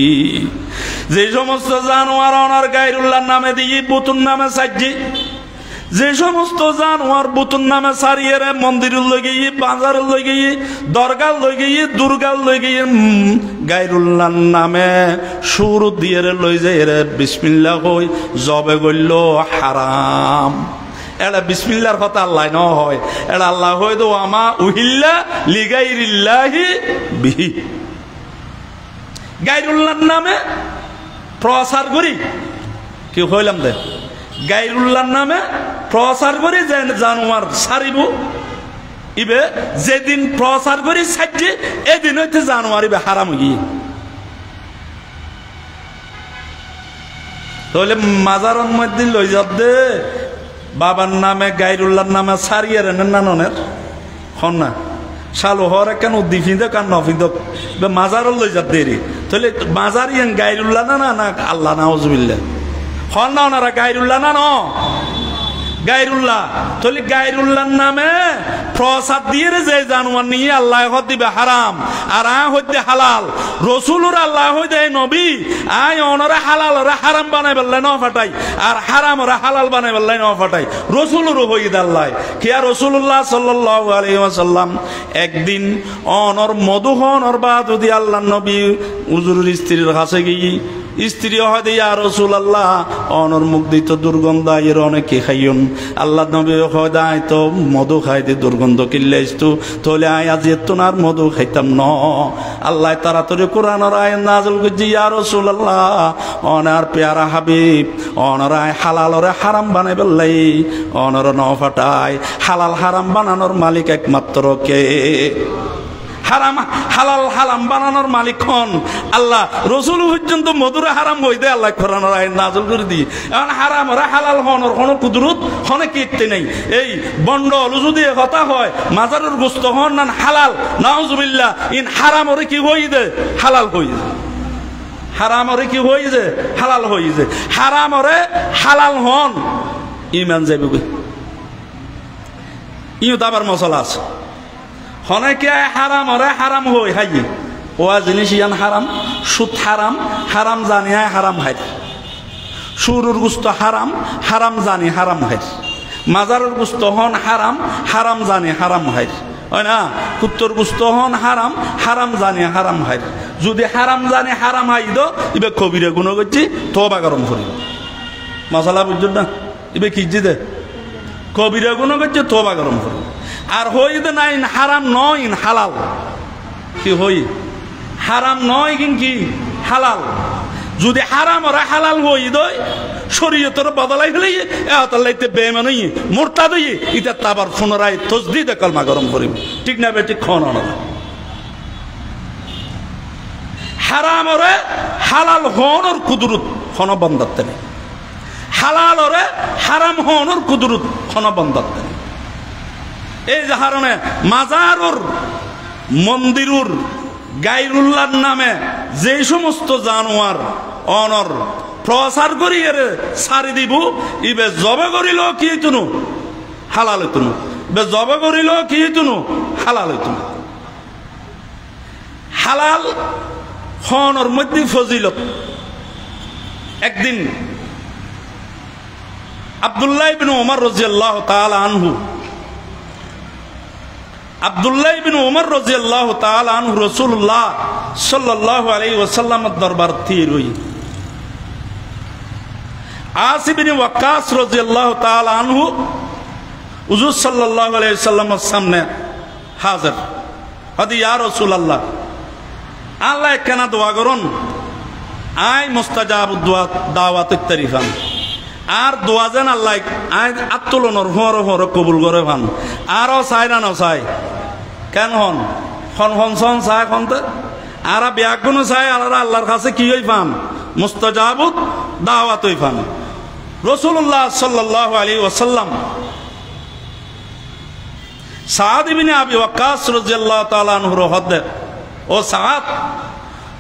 যে সমস্ত জানোয়ার অনার গায়রুল্লাহর নামে দিয়ে বুতুন নামে সাজি যে সমস্ত জানোয়ার বুতুন নামে সারিয়ে রে মন্দির লই গিয়ে বাজার লই গিয়ে দরগার লই গিয়ে দুর্গার লই গিয়ে গায়রুল্লাহর নামে সুর দিয়ে রে লই যায় রে বিসমিল্লাহ কই জবে গইল হারাম এটা বিসমিল্লাহর কথা আল্লাহ ন হয় এটা আল্লাহ হয় তো আমা উহিল্লা লিগাইরিল্লাহি বিহি গায়রুল্লাহর নামে প্রচার করি কি হইলাম দে গায়রুল্লাহর নামে প্রচার করি যে জানোয়ার সারিব ইবে যেদিন প্রচার করি সাজে এদিন হইতে জানোয়ার ইবে হারাম গিয়ে তাহলে মাজারের মধ্যে লই যাব দে বাবার নামে গায়রুল্লাহর নামে সারিয়ে রেন নাননের হন না শালু হরে কেন দিফিন্দে কান নফিন্দক মাজার লই যাব দেরি তাহলে মাজার ইয়ান গায়রুল্লাহ না না আল্লাহ নাউজুবিল্লাহ হন না ওনারা গায়রুল্লাহ না ন গায়রুল্লাহ তাহলে গায়রুল্লাহর নামে প্রসাদ দিয়ে যে জানোয়ার নিয়ে আল্লাহ দিবে হারাম আর হইতে হালাল রসুলুর আল্লাহ হইতে নবী আয় ওনারা হালাল ওরা হারাম বানাই বললে ন ফাটাই আর হারাম ওরা হালাল বানাই বললে ন ফাটাই রসুলুরও হইদ আল্লাহ কিয়া রসুল্লাহ সাল্লাল্লাহু আলাইহি ওয়াসাল্লাম একদিন অনর মধুহনর বা যদি আল্লাহ নবী হুজুরের স্ত্রীর কাছে গিয়ে স্ত্রী হয় ইয়া রাসূলুল্লাহ অনর মুখ দিত দুর্গন্ধ এর অনেকে খাইয়ন আল্লাহ নবী হয় দাই তো মধু খাইতে দুর্গন্ধ কিল্লাইস্তু তোলে আয় আজ এতনার মধু খাইতাম ন আল্লাহ তাড়াতাড়ি কোরআনের আয়াত নাযিল করজি ইয়া রাসূলুল্লাহ অনার প্যারা হাবিব অনর আয় হালালরে হারাম বানাই বললাই অনর ন ফাটায় হালাল হারাম বানানোর মালিক একমাত্র কে হারাম হালাল হারাম বানানোর মালিক হন আল্লাহ রসুল পর্যন্ত মধুরে হারাম হই দে আল্লাহ কোরআনের আয়াত নাযিল করে দি এখন হারাম ওরা হালাল হনর কোনো কুদরত হনে কীর্তি নেই এই বন্ডল যদি কথা হয় মাজারের গোস্ত হন না হালাল নাউজুবিল্লাহ ইন হারাম ওরে কি হই দে হালাল হই দে হারাম ওরে কি হই দে হালাল হই দে হারাম ওরে হালাল হন ইমান যাবে ইও দাবার মশলা আছে হনেকে হারাম ওরে হারাম হই হাই ওয়া জিনিস ইয়ান হারাম সুদ হারাম হারাম জানি হারাম হাই সুরুর গুস্ত হারাম হারাম জানি হারাম হাই মাজারের গুস্ত হন হারাম হারাম জানি হারাম হাই হয় না কুত্তর গুস্ত হন হারাম হারাম জানি হারাম হাই যদি হারাম জানি হারাম হাই দো ইবে কবিরে গুণ করছি তওবা গরম করি মশলা বুঝছেন না ইবে কি দে কবিরে গুণ করছে তওবা গরম করি আর হই দে না ইন হারাম নয় ইন হালাল কি হই হারাম নয় কি হালাল যদি হারাম ওরা হালাল হই দই শরীয়তের বদলাই ফেলে এতলাইতে বেমানই মুরতাদ হই এটা তাবার পুনরায় তসদিদে কলমা গরম করিব ঠিক না বেটি খন না হারাম ওরে হালাল হনর কুদরত খন বন্দাতে নেই হালাল ওরে হারাম হনর কুদরত খন বন্দাতে নেই এই যে হারণে মাজারুর মন্দিরুর গায়রুল্লাহর নামে যে সমস্ত জানোয়ার অনর প্রচার করি এর সারি দিব ইবে জবে করিল কি তুনু হালাল হইতুন বে জবে করিল কি তুনু হালাল হইতুন হালাল হনর মধ্যে ফজিলত একদিন আব্দুল্লাহ ইবনে ওমর রাদিয়াল্লাহু তাআলা আনহু আব্দুল্লাহ ইবনে ওমর রাদিয়াল্লাহু তাআলা আনহু রাসূলুল্লাহ সাল্লাল্লাহু আলাইহি ওয়াসাল্লামের দরবার থির হই আসিব ইবনে ওয়াক্কাস রাদিয়াল্লাহু তাআলা আনহু হুজুর সাল্লাল্লাহু আলাইহি ওয়াসাল্লামের সামনে হাজির হদি ইয়া রাসূলুল্লাহ আল্লাহ কেনা দোয়া করুন আই মুস্তাজাবুদ দুআ দাওয়াতুত তারিফান আর দোয়া যেন আল্লাহ আই আত্তুলনর হর হর কবুল করে ভান আরও চাই না নচাই কেন হন হন চাই হনতে আর ব্যাগুনো চাই আর আল্লাহর কাছে কি হই পান মুস্তাজাবুদ দাওয়াত হই পান রাসূলুল্লাহ সাল্লাল্লাহু আলাইহি ওয়াসাল্লাম সাদ ইবনে আবি ওয়াক্কাস রাদিয়াল্লাহু তাআলা আনহু হদে ও সাদ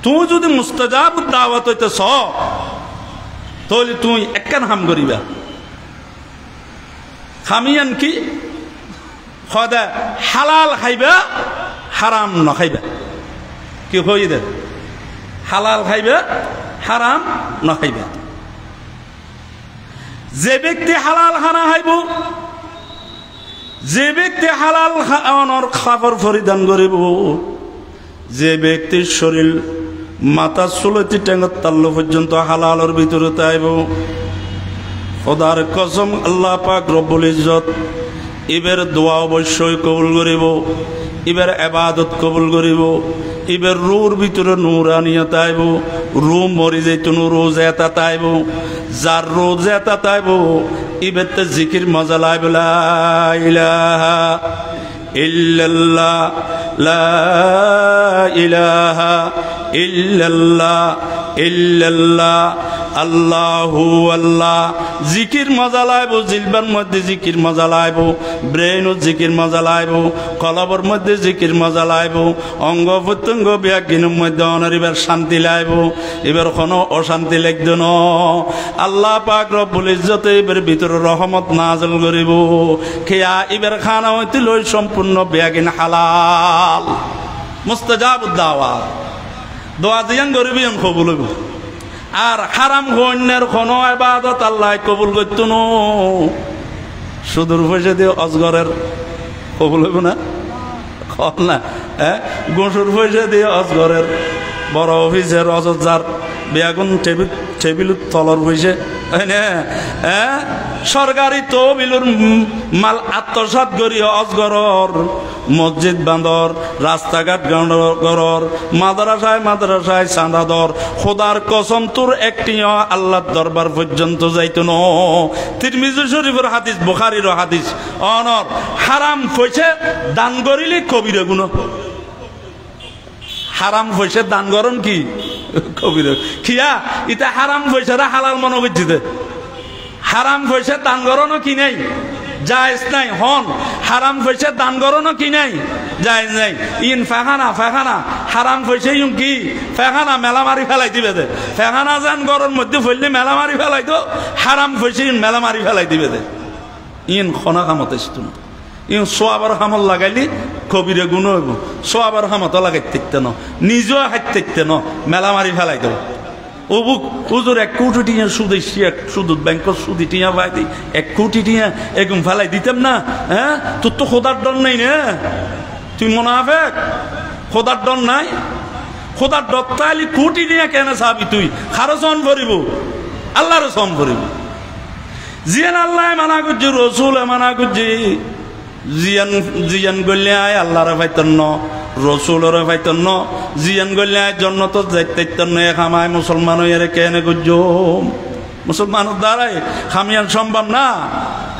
তুই যদি মুস্তাজাবুদ দাওয়াত হইতেছ তাহলে তুই একখান হাম করিবা খামিয়ান কি খদা হালাল খাইবা হারাম না খাইবা কি হই দে হালাল খাইবা হারাম না খাইবা যে ব্যক্তি হালাল খানা খাইব যে ব্যক্তি হালাল খাওয়ানোর খাবার পরিধান করিব যে ব্যক্তির শরীর মাথা চুলতি টেঙ্গত তাল্লু পর্যন্ত হালালের ভিতরে তাইব খোদার কসম আল্লাহ পাক রব্বুল ইজ্জত ইবের দোয়া অবশ্যই কবুল করিব ইবের ইবাদত কবুল করিব ইবের রুর ভিতরে নূরানিয়ত আইব রু মরি যাইতুন রোজ এটা তাইব যার রোজ এটা তাইব ইবেতে জিকির মজা লাইব লা ইলাহা ইল্লাল্লাহ লা ইলাহা ইল্লাল্লাহ ইল্লাল্লাহ আল্লাহু আল্লাহ জিকির মজা লাইব জিলবার মধ্যে জিকির মজা লাইব ব্রেইনত জিকির মজা লাইব কলবর মধ্যে জিকির মজা লাইব অঙ্গ প্রত্যঙ্গ ব্যাগিনের মধ্যে অনারিবার শান্তি লাইব এবার কোনো অশান্তি লাগদ ন আল্লাহ পাক রব্বুল ইজ্জত এবার ভিতরে রহমত নাযিল করিব খেয়া এবার খানা হইতে লই সম্পূর্ণ ব্যাগিন হালাল মুস্তাজাবুদ দাওয়াত দোয়া জিয়ান গরিবিয়ান কবুল হইব আর হারাম গণ্যের কোনো ইবাদত আল্লাহ কবুল করত না সুদূর পয়সা দিয়ে অজগরের কবুল হইব না কল না গোসুর পয়সা দিয়ে অজগরের বড় অফিসের অযোধ্যার বেগুন টেবিল তলর পয়সা সরকারি তহবিলুর মাল আত্মসাৎ করি অজগরর মসজিদ বান্দর রাস্তাঘাট গড়র মাদ্রাসায় চাঁদাদর খোদার কসম তোর একটি আল্লাহর দরবার পর্যন্ত যাইত ন তিরমিজি শরীফের হাদিস বুখারীর হাদিস অনর হারাম পয়সা দান করিলে কবিরা গুনাহ হারাম পয়সা দান করন কি কবিরা খিয়া ইটা হারাম পয়সারা হালাল মনে করছিতে হারাম পয়সা দান করনো কি নাই জায়েজ নাই হন হারাম পয়সা দান করনো কি নাই জায়েজ নাই ইন ফাখানা হারাম পয়সা ইন কি ফাখানা মেলা মারি ফেলাই দিবে দে ফাখানা জান গরর মধ্যে ফেললে মেলা মারি ফেলাই তো হারাম পয়সা ইন মেলা মারি ফেলাই দিবে দে ইন খনা কামত আসতো না ইন সোয়াবার হামল লাগাইলি কবিরে গুণ হইব সোয়াবার হামত লাগাই থাকতে ন নিজেও হাত থাকতে ন মেলা মারি ফেলাই দেব ওবুক হুজুর 1 কোটি টিয়া সুদ সুদ ব্যাংকর সুদি টিয়া পাই দিই 1 কোটি টিয়া এরকম ফেলাই দিতাম না হ্যাঁ তোর তো খোদার ডর নাই না তুই মুনাফিক খোদার ডর নাই খোদার ডর তাইলি কোটি টিয়া কেন চাবি তুই খারো সন ভরিব আল্লাহর সন ভরিব জিয়ান আল্লাহ মানা করছি রসুল মানা করছি জিয়ান গল্লে আয় আল্লাহর ফাইতন্ন রসুলের ফাইতন্ন জিয়ান গল্লে আয় জন্নত যাইতেন খামায় মুসলমান হইয়ারে কেন গুজ মুসলমানের দ্বারাই খামিয়ান সম্ভব না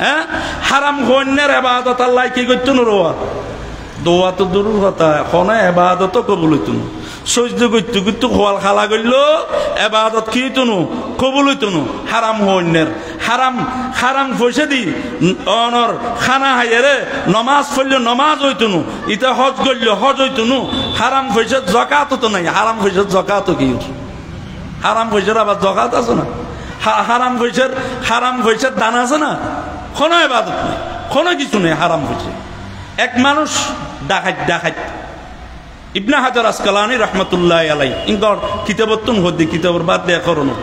হ্যাঁ হারাম গণ্যের ইবাদত আল্লাহ কি করতো না রোয়া দোয়া তো দূরের কথা এখন ইবাদত কবুল হইতো না সজদা করতে করতে খোয়াল খালা করল ইবাদত কি হইতো না কবুল হইতো না হারাম গণ্যের হারাম পয়সা দি অনর খানা হাইয়ারে নমাজ পড়লে নমাজ হইতো না ইটা হজ করলে হজ হইতো না হারাম পয়সা জাকাত তো নাই হারাম পয়সা জাকাত কি হারাম পয়সার আবার জাকাত আছে না হারাম পয়সার দান আছে না, কোনো ইবাদত নেই, কোনো কিছু নেই হারাম পয়সা। এক মানুষ ডাকাত ইবনে হাজার আসকালানী রহমতুল্লাহ আলাইহি ইনকর কিতাবতুন হদি কিতাবর বাদ দেয়া করনো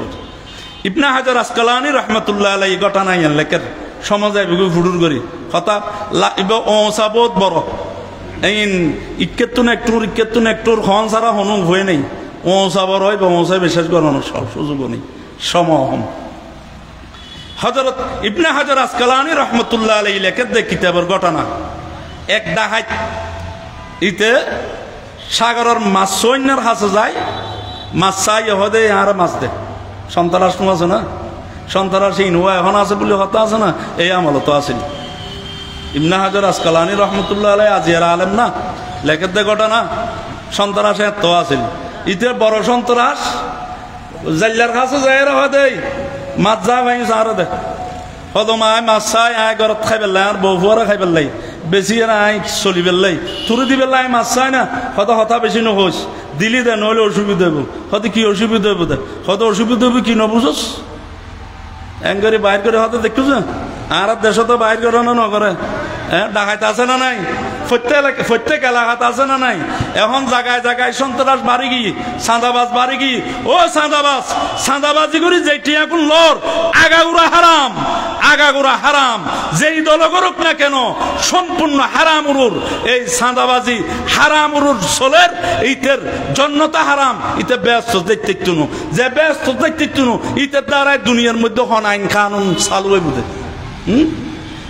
ইবনে হাজার আসকালানী রহমতুল্লাহ আলাইহি ঘটনা ইয়ান লেখের সমাজে বিগু ফুডুর করি কথা ইব ওসা বহুত বড় এইন ইক্কেতুন একটুর খন সারা হনু হয়ে নেই ওসা বড় হয় ওসা বিশেষ গণনা সব সুযোগ নেই সমহম। হযরত ইবনে হাজার আসকালানী রহমতুল্লাহ আলাইহি লেখের দে কিতাবের ঘটনা এক ডাকাত ইতে সাগরের মাছ সৈন্যের কাছে যায়, মাছ চাই হদে আর মাছ দে সন্তারাস আছে না, সন্তারাস ইনুয়া এখন আছে বলে হতা আছে না, এই আমল তো আসেনি। ইবনে হাজার আসকালানী রহমতুল্লাহ আলাইহি আজিয়ার আলেম না লেখের দে ঘটনা সন্তারাস এত আসেনি। ইতে বড় সন্তারাস জাল্লার কাছে যায় হদে মাছ যা ভাই আর দে হদম আয় মাছ চাই আয় ঘরত খাই পেলাই আর বউ ফুয়ারা খাই পেলাই বেশি নাই চলি পেলাই তুরি দি পেলাই মাছ চাই না হয়তো হতা বেশি নহস দিলি দে নহলে অসুবিধা হইব, হয়তো কি অসুবিধা হইব দে হয়তো অসুবিধা হইব কি নবুঝস এঙ্গারি বাইর করে হয়তো দেখছো আর দেশ তো বাইর করে না নকরে হ্যাঁ ডাকাইতে আছে না নাই, প্রত্যেক এলাকাতে আছে না নাই। এখন জায়গায় জায়গায় সন্ত্রাস বাড়ি গিয়ে চাঁদাবাজ বাড়ি গিয়ে ও চাঁদাবাজি করি যেটি এখন লর আগাগুড়া হারাম যেই দল করুক না কেন সম্পূর্ণ হারাম উরুর এই চাঁদাবাজি হারাম উরুর চলের ইতের জন্নতা হারাম ইতে ব্যস্ত দেখতে যে ব্যস্ত দেখতে ইতের দ্বারাই দুনিয়ার মধ্যে হন আইন কানুন চালু বুঝে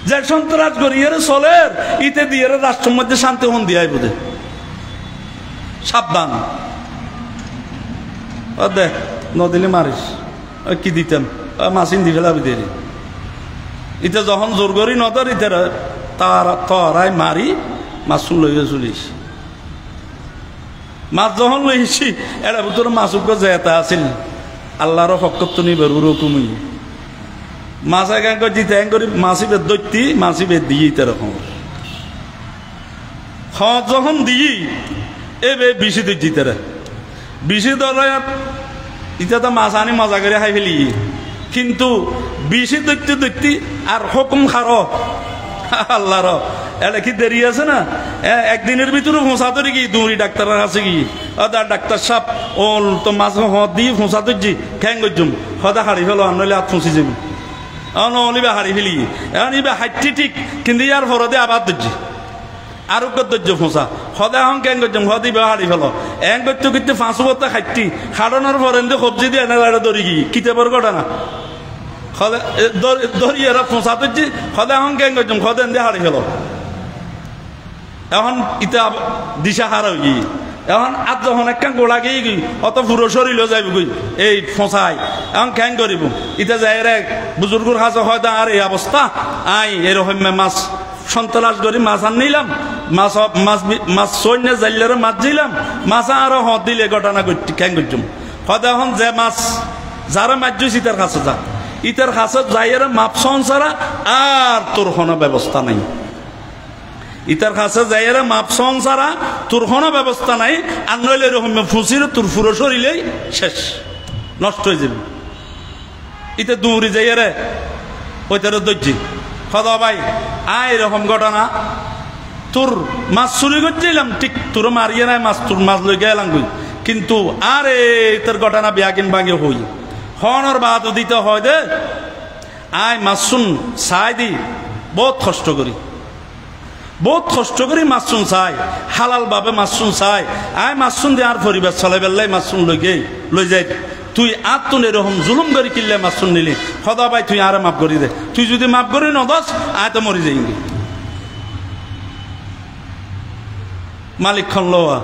যে সন্ত্রাস করিয়ে চলের ইতে দিয়ে রাষ্ট্রের মধ্যে শান্তি হন দিয়ে বুঝে সাবধান দেখ নদিলে মারিস কি দিতাম মাসিন দি ফেলাবি দিয়ে ইতে যখন জোর করি নদর ইতে তারাই মারি মাছ লইয়া চলিস মাছ যখন লইছি এটা ভিতর মাছুক যেটা আছিল আল্লাহর ফকত নিবার ওরকমই মাছ এক জিতে করি মাছিবে দৈত্যি মাছিবে দিই তেরকম যখন দিই এবে বেশি দৈ জিতে বেশি দলে ইটা তো মাছ আনি মজা করে খাই ফেলি কিন্তু বেশি দৈত্যি আর হুকুম খারো আল্লাহর এটা কি দেরি আছে না একদিনের ভিতরে ফোঁসা ধরে কি দৌড়ি ডাক্তারের আছে কি ডাক্তার সাপ ও তো মাছ হদ দিয়ে ফোঁসা ধরছি খ্যাং করছুম সদা হাড়ি ফেলো আনলে হাত ফুঁসি যাবি অলিবা হাড়ি ফেলি এখন ইবা হাইটি ঠিক কিন্তু ইয়ার ফরদে আবার ধরছি আর ধৈর্য ফোঁসা সদায় এখন কেন করছুম সদিবা হাড়ি ফেলো এং করতে করতে 5 বছর খাইটি খাড়ানোর পরে সবজি দিয়ে এনে দৌড়ি গিয়ে কিতাবের ঘটনা ধরি এরা ফোঁসা ধরছি সদায় এখন কেন করছুম সদে দিয়ে হাড়ি ফেলো এখন ইটা দিশা হারা হয়ে গিয়ে এখন আর যখন একখান গোড়া গিয়ে গই অত পুরো শরীরও যাইব গই এই ফোঁসাই এখন খ্যাং করিব ইটা যাই রে বুজুর্গর কাছে হয়তো আর এই অবস্থা আই এরকম মাছ সন্ত্রাস করি মাছ আন নিলাম মাছ সৈন্য জাইলের মাছ দিলাম মাছ আরো হদ দিলে ঘটনা করছি খ্যাং করছুম হয়তো এখন যে মাছ যারা মাছ দিয়েছি ইটার কাছে যা ইটার কাছে যাই মাপ সংসারা আর তোর কোনো ব্যবস্থা নাই ইতার কাছে যাইরা মাপ সংসারা তোর কোনো ব্যবস্থা নাই আর নইলে এরকম ফুসির তোর ফুরো সরিলেই শেষ নষ্ট হয়ে যাবে ইতে দৌড়ি যাইরে ওইটার দর্জি খদা ভাই আয় এরকম ঘটনা তোর মাছ চুরি করছিলাম ঠিক তোর মারিয়ে নাই মাছ তোর মাছ লই গেলাম গই কিন্তু আরে তোর ঘটনা বিয়াকিন ভাঙে হই হনর বাদ দিতে হয় দে আয় মাছ শুন চাই দি বহুত কষ্ট করি মাছুন চাই হালাল ভাবে মাছুন চাই আয় মাছুন দিয়ে আর পরিবার চলাই বেলাই মাছুন লই যাই তুই আর তুন এরকম জুলুম করে কিনলে মাছুন নিলি সদা ভাই তুই আর মাফ করি দে তুই যদি মাফ করি নদস আয় তো মরি যাই মালিক খন লোয়া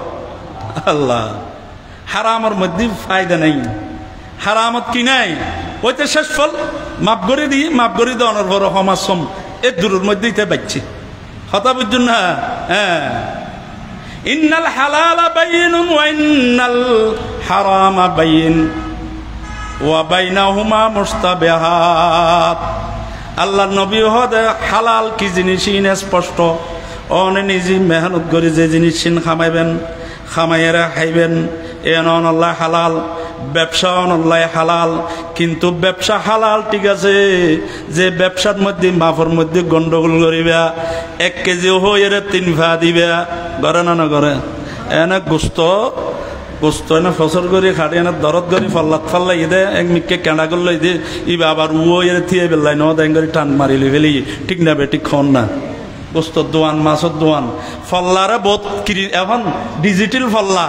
আল্লাহ হারামর মধ্যে ফায়দা নাই হারামত কি নাই ওইতে শেষ ফল মাফ করে দিয়ে দেওয়ানোর বড় সমাজম এর দূরের মধ্যে ইতে বাচ্ছি হতা বুঝুন না হ্যাঁ ইন্নাল হালালা বাইয়িনুন ওয়া ইন্নাল হারামা বাইয়িন ওয়া বাইনাহুমা মুশতাবিহাত আল্লাহর নবী হদে হালাল কি জিনিস ইন স্পষ্ট অনে নিজে মেহনত করে যে জিনিস সিন খামাইবেন খামাইয়েরা খাইবেন এন আল্লাহ হালাল ব্যবসা আল্লাহ হালাল কিন্তু ব্যবসা হালাল ঠিক আছে, যে ব্যবসার মধ্যে মাফর মধ্যে গন্ডগোল করিবা 1 কেজি হই এর 3 ভা দিবা ঘরে না না ঘরে এনে গোস্ত এনে ফসল করে খাটে এনে দরদ করে ফাল্লাই দে এক মিকে কেনা করলো দে ইবা আবার ও এর থিয়ে বেলাই ন দেন করে টান মারিলি ফেলি ঠিক না বেটি খন না গোস্তর দোয়ান মাছের দোয়ান ফল্লারে বহুত এখন ডিজিটাল ফল্লা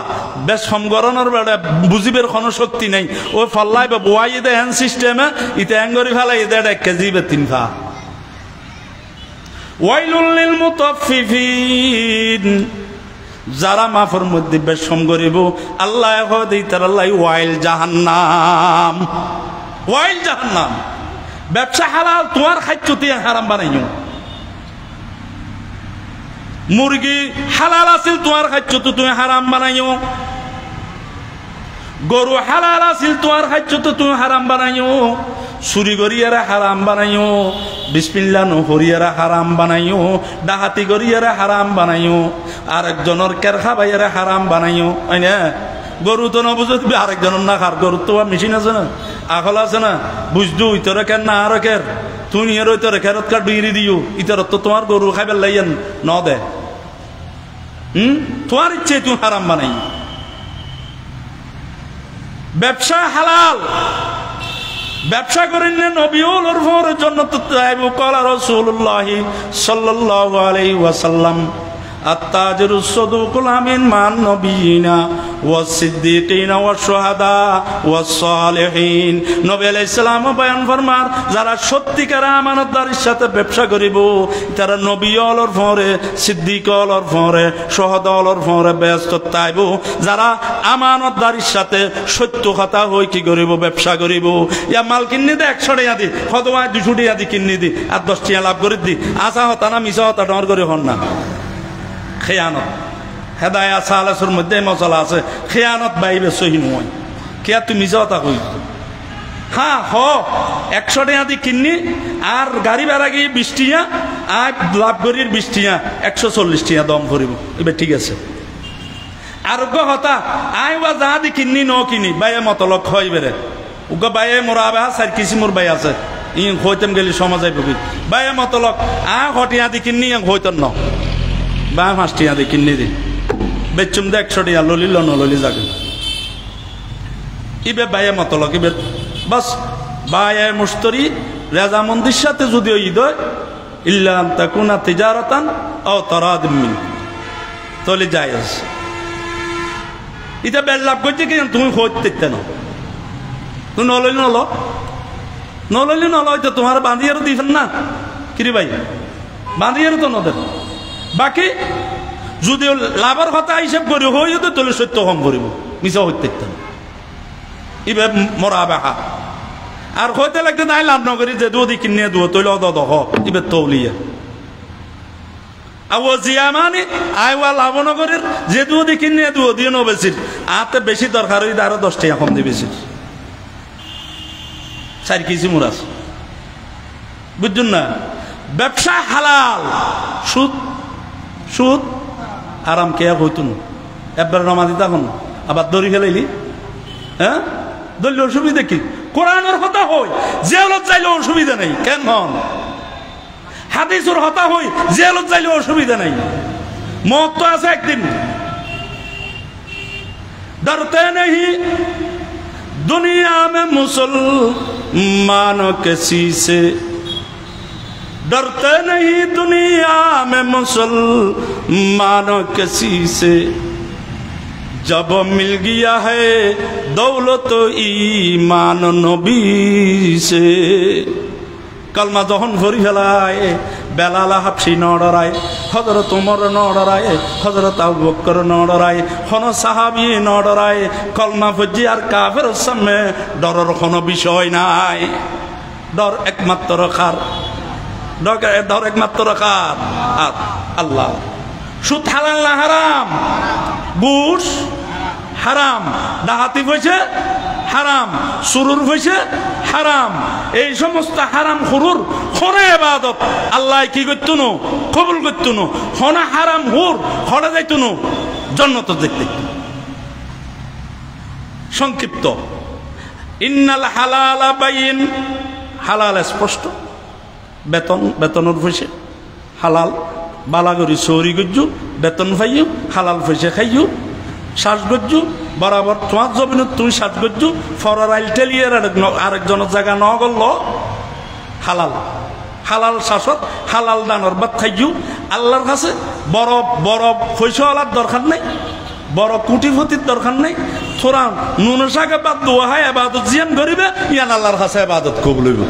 বেশ সমগরণের বেড়ে বুঝিবের কোনো শক্তি নেই ওই ফল্লাই বা বোয়াই দে হ্যান সিস্টেমে ইতে অ্যাঙ্গরি ফেলাই দে 1 কেজি বে 3 ভা ওয়াইলুল লিল মুতাফফিফিন যারা মাফের মধ্যে বেশম করিব আল্লাহ হদি তারাল্লাই ওয়াইল জাহান্নাম ব্যবসা হালাল তোমার খাদ্য তুই হারাম বানাইও মুরগি হালাল আছিল তোমার খাদ্য তো তুমি হারাম বানাইও গরু হালাল আছিল তোমার খাদ্য তো তুমি হারাম বানাইও চুরি করিয়ারা হারাম বানাইও বিসমিল্লাহ নহরিয়ারা হারাম বানাইও ডাহাতি করিয়ারা হারাম বানাইও আরেকজনের কের খাবাইয়ারা হারাম বানাইও হয় না গরু তো নবুঝ আরেকজনের না খার গরু তো মেশিন আছে না আখল আছে না বুঝদু ইতরে কেন না আর কের তুই এর ইতরে খেরত কার ডুইরি দিও ইতর তো তোমার গরু খাইবার লাইয়েন ন দে তোমার ইচ্ছে তুমি হারাম বানাই ব্যবসা হালাল ব্যবসা করেন নবীউল উরফর জন্য তো তাইবু ক্বালা রাসূলুল্লাহ সাল্লাল্লাহু আলাইহি ওয়াসাল্লাম আত-তাজিরুস সাদুকুল আমিন মান নবিয়িনা ওয়াস সিদ্দিকিনা ওয়াস শুহাদা ওয়াস সালিহিন নবী আলাইহিস সালাম বয়ান ফরমান যারা সত্যিকার আমানতদারির সাথে ব্যবসা করিব তারা নবীউলর ফরে সিদ্দিকউলর ফরে শুহাদাউলর ফরে ব্যস্ত তাইবু যারা আমানতদারির সাথে সত্য কথা হই কি করিব ব্যবসা করিব ইয়া মাল কিন্নি দে 100 টাকা দি কতবা 200 টাকা দি কিন্নি দি আর 10 টাকা লাভ করে দি আসা হতা না মিছা হতা ডর করে হন না খেয়ানত হেদায়া সালাসের মধ্যে মশলা আছে খেয়ানত বাইবে সহি নয় কে তুমি যাওয়া কই হ্যাঁ 100 টাকা দি কিন্নি আর গাড়ি ভাড়া গিয়ে 20 টাকা আর লাভ করির 20 টাকা 140 টাকা দম করিব এবার ঠিক আছে আরোগ্য হতা আইবা যা দি কিন্নি ন কিনি বাইয়ে মতলক হয় বেরে উগা বাইয়ে মোরা আবা 4 কিসিমর বাই আছে ইন হইতেম গেলি সমাজ আইব বাইয়ে মতলক হটিয়া দি কিন্নি হইতন ন বা 5 টাকা দি কিন্নি দি বেচুম দে 100 টাকা ললিল নললি যাগে ইবে বাইয়ে মতলক ইবে বাস বাইয়ে মুশতরি রাজামন্দির সাথে যদি ঈদ ইল্লা আন তাকুনা তিজারাতান আও তারাদিম মিন তলে জায়েজ এটা বেল লাভ করছে কি তুমি হইতে না তুমি নললি হয়তো তোমার বাঁধিয়ারও দিবেন না কিরে ভাই বাঁধিয়ারও তো নদেন বাকি যদি লাভের কথা হিসাব করি হয়ে তো তোলে সত্য কম করিব মিশা হইতে না ইবে মরা বাহা আর হইতে লাগতে নাই লাভ নকরি যে দুদি কিনে দুও তৈল দহ ইবে তৌলিয়া আও জিয়ামানি আইওয়া লাভ নগরের যে দুদি কিনে দুও দিয়ে নো বেশি আতে বেশি দরকার হই আরো 10 টাকা কম দিবে বেশি 4 কেজি মুরাস বুঝুন না ব্যবসা হালাল সুদ আরাম কে হইতো না একবার নামাজি তখন আবার দড়ি ফেলাইলি হ্যাঁ দলীয় অসুবিধা কি কোরআনের কথা হই জেলত চাইলে অসুবিধা নেই কেন হাদিসের কথা হই জেলত চাইলে অসুবিধা নেই মত তো আছে একদিন डरते नहीं दुनिया में मुसलमान किसी से डरते नहीं दुनिया में मुसलमान किसी से जब मिल गया है दौलत ईमान नबी से कलमा जहन भरी फेलाय बेलाला हाफसी न डराय हजरत उमर न डराय हजरत आबू बकर न डराय कोनो साहाबी न डराय कलमा फजी और काफिर सामने डरर कोनो विषय নাই डर एकमात्र खार डर एकमात्र खार আল্লাহ সুদ হালাল না হারাম ঘুষ হারাম ডাকাতি হইছে হারাম সুরুর হইছে হারাম এই সমস্ত হারাম খুরুর খরে ইবাদত আল্লাহ কি করতুনো কবুল করতুনো হনা হারাম হুর খরে যাইতুনো জান্নাত দেখতে সংক্ষিপ্ত ইন্নাল হালালা বাইয়িন, হালাল স্পষ্ট, বেতনের পয়সা হালাল, বালাগরি চৌরি গজ্জু বেতন পাইও, হালাল পয়সা খাইও, শ্বাসগজ্জু বরাবর তোমার জমিনত তুমি শ্বাসগজ্জু ফরার আইল টেলিয়ে আরেকজনের জায়গা ন গল হালাল, হালাল শ্বাসত হালাল দানর বাদ খাইও। আল্লাহর কাছে বড় বড় পয়সাওয়ালার দরকার নেই, বড় কুটিপতির দরকার নেই। থোড়া নুন শাকে বাদ দোয়া হয় এবাদত জিয়ান করিবে, ইয়ান আল্লাহর কাছে এবাদত কবুল হইব,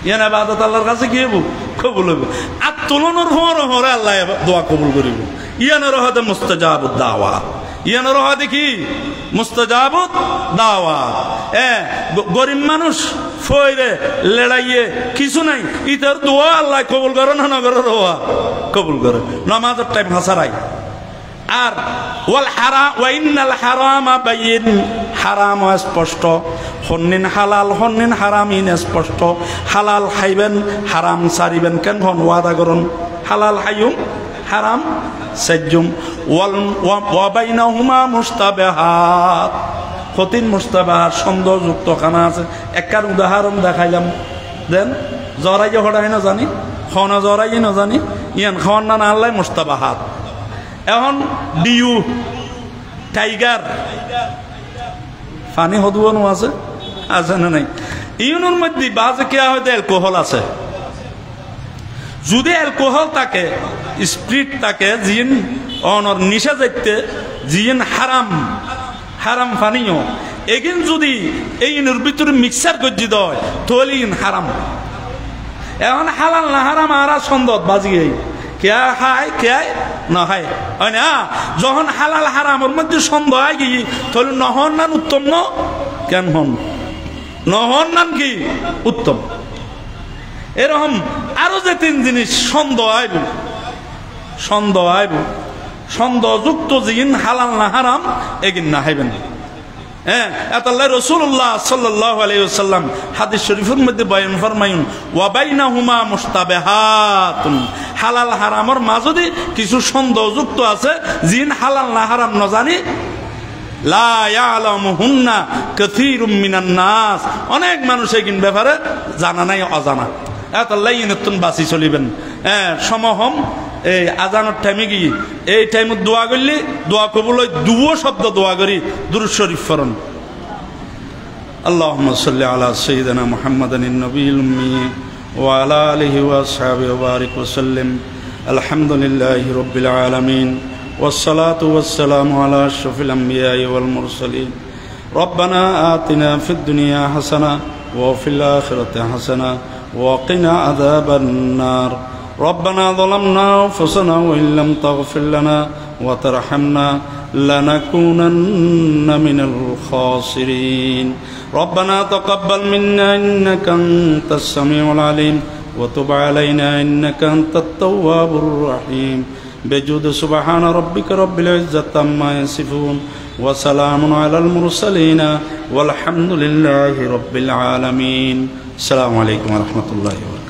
ইয়ান এবাদত আল্লাহর কাছে কি হইব, কবুল হইব। আর তুলনার হরে আল্লাহ দোয়া কবুল করিব। ইয়ানের হতে মুস্তাজাবুদ দাওয়াত, ইয়ানের হতে কি মুস্তাজাবুদ দাওয়াত। গরিব মানুষ ফইরে লড়াইয়ে কিছু নাই, ইতার দোয়া আল্লাহ কবুল করে না, নগর দোয়া কবুল করে। নামাজের টাইম হাসারাই। আর ওয়াল হারাম ওয়া ইন্নাল হারামা বাইয়িন, হারাম স্পষ্ট, হন্নিন হালাল হন্নিন হারাম ইন স্পষ্ট। হালাল খাইবেন হারাম সারিবেন কেন হন ওয়াদা করুন, হালাল খাইয়ুম হারাম সাজ্জুম। ওয়া বাইনাহুমা মুস্তাবিহাত, কঠিন মুস্তাবিহাত সন্দেহযুক্ত খানা আছে। একটার উদাহরণ দেখাইলাম দেন, জরাইয়ে হড়াই না জানি, খাওয়া জরাইয়ে না জানি, ইয়ান খাওয়ার না আল্লাহ মুস্তাবিহাত। এখন ডিউ টাইগার পানি হদুয়ানো আছে, আছে না নাই? ইউনোর মধ্যে বাজে কেয়া হয়তো অ্যালকোহল আছে। যদি অ্যালকোহল থাকে, স্প্রিট থাকে, জিন অনর নিশা যাইতে জিন হারাম হারাম পানিও এগিন যদি এই ভিতরে মিক্সার গজ্জি দেয় তাহলে হারাম। এখন হালাল না হারাম আর সন্দেহ বাজিয়ে কেয়া খায় কেয়ায় না খায় হয় না। যখন হালাল হারামের মধ্যে সন্দেহ আয় গিয়ে তাহলে নহর নান উত্তম ন কেন হন, নহর নান কি উত্তম। এরকম আরো যে তিন জিনিস সন্দেহ আইব, সন্দেহ আইব, সন্দেহযুক্ত জিন হালাল না হারাম এগিন না খাইবেন। হ্যাঁ, আল্লাহ রাসূলুল্লাহ সাল্লাল্লাহু আলাইহি ওয়াসাল্লাম হাদিস শরীফের মধ্যে বয়ান ফরমায়ুন ওয়া বাইনাহুমা মুস্তাবিহাতুন, হালাল হারামের মাঝে কিছু সন্দেহযুক্ত আছে, জিন হালাল না হারাম না জানি। লা ইয়ালামুহুন্না কাসীরুম মিনান নাস, অনেক মানুষ এগিন ব্যাপারে জানা নাই, অজানা। আল্লাহ ইনতুন বাঁচি চলিবেন। সমহম এই আজানের টাইমে গিয়ে এই টাইমত দোয়া করলে দোয়া কবুল হয়। দুও শব্দ দোয়া করি দুরূদ শরীফ পড়ুন। আল্লাহুম্মা সাল্লি আলা সাইয়্যিদিনা মুহাম্মাদিন নবিয়্যিল উম্মি ওয়া আলা আলিহি ওয়া আসহাবিহি ওয়া বারিক ওয়া সাল্লিম। আলহামদুলিল্লাহি রাব্বিল আলামিন ওয়াসসালাতু ওয়াসসালামু আলা আশরাফিল আমবিয়াই ওয়াল মুরসালিন। রব্বানা আতিনা ফিদ দুনিয়া হাসানাহ ওয়া ফিল আখিরাতি হাসানাহ ওয়া কিনা আযাবান নার। ربنا ظلمنا أنفسنا وإن لم تغفر لنا وترحمنا لنكونن من الخاسرين. ربنا تقبل منا إنك أنت السميع العليم وتب علينا إنك أنت التواب الرحيم. بجود سبحان ربك رب العزة عما يصفون وسلام على المرسلين والحمد لله رب العالمين. السلام عليكم ورحمة الله وبركاته.